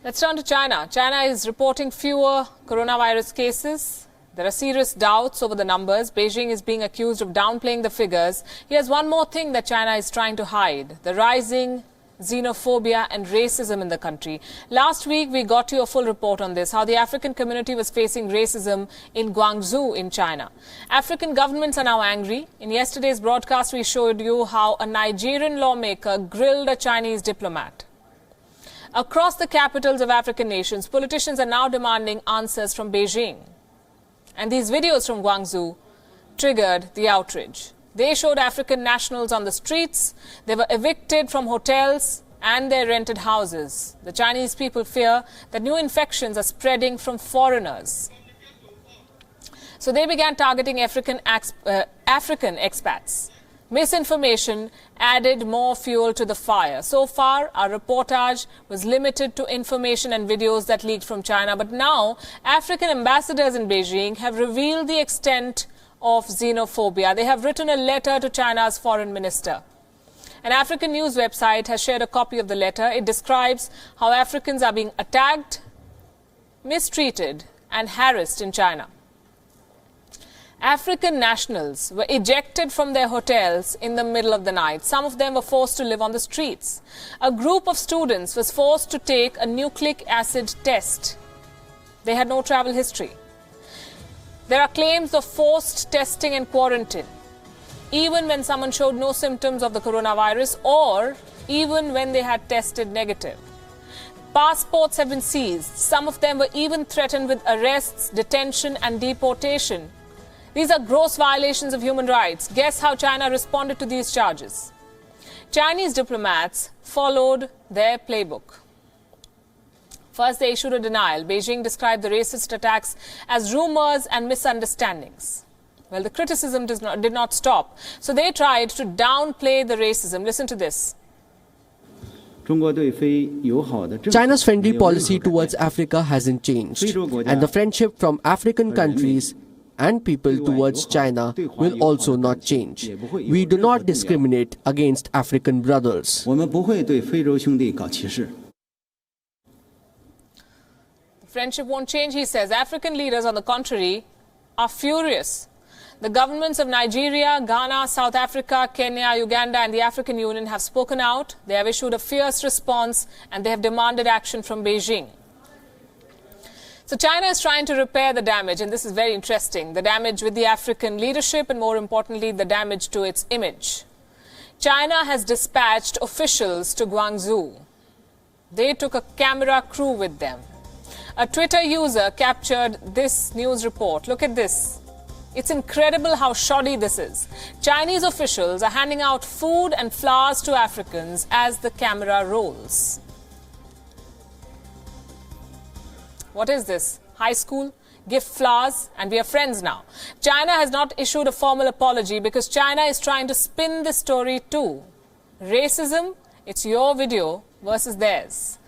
Let's turn to China. China is reporting fewer coronavirus cases. There are serious doubts over the numbers. Beijing is being accused of downplaying the figures. Here's one more thing that China is trying to hide: the rising xenophobia and racism in the country. Last week, we got you a full report on this, how the African community was facing racism in Guangzhou in China. African governments are now angry. In yesterday's broadcast, we showed you how a Nigerian lawmaker grilled a Chinese diplomat. Across the capitals of African nations, politicians are now demanding answers from Beijing. And these videos from Guangzhou triggered the outrage. They showed African nationals on the streets. They were evicted from hotels and their rented houses. The Chinese people fear that new infections are spreading from foreigners. So they began targeting African expats. Misinformation added more fuel to the fire. So far, our reportage was limited to information and videos that leaked from China. But now, African ambassadors in Beijing have revealed the extent of xenophobia. They have written a letter to China's foreign minister. An African news website has shared a copy of the letter. It describes how Africans are being attacked, mistreated, and harassed in China. African nationals were ejected from their hotels in the middle of the night. Some of them were forced to live on the streets. A group of students was forced to take a nucleic acid test. They had no travel history. There are claims of forced testing and quarantine, even when someone showed no symptoms of the coronavirus or even when they had tested negative. Passports have been seized. Some of them were even threatened with arrests, detention, and deportation. These are gross violations of human rights. Guess how China responded to these charges? Chinese diplomats followed their playbook. First, they issued a denial. Beijing described the racist attacks as rumors and misunderstandings. Well, the criticism did not stop. So they tried to downplay the racism. Listen to this. China's friendly policy towards Africa hasn't changed, and the friendship from African countries and people towards China will also not change. We do not discriminate against African brothers. The friendship won't change, he says. African leaders, on the contrary, are furious. The governments of Nigeria, Ghana, South Africa, Kenya, Uganda and the African Union have spoken out. They have issued a fierce response and they have demanded action from Beijing. So China is trying to repair the damage, and this is very interesting, the damage with the African leadership and, more importantly, the damage to its image. China has dispatched officials to Guangzhou. They took a camera crew with them. A Twitter user captured this news report. Look at this. It's incredible how shoddy this is. Chinese officials are handing out food and flowers to Africans as the camera rolls. What is this? High school? Gift flowers and we are friends now. China has not issued a formal apology because China is trying to spin this story too. Racism, it's your video versus theirs.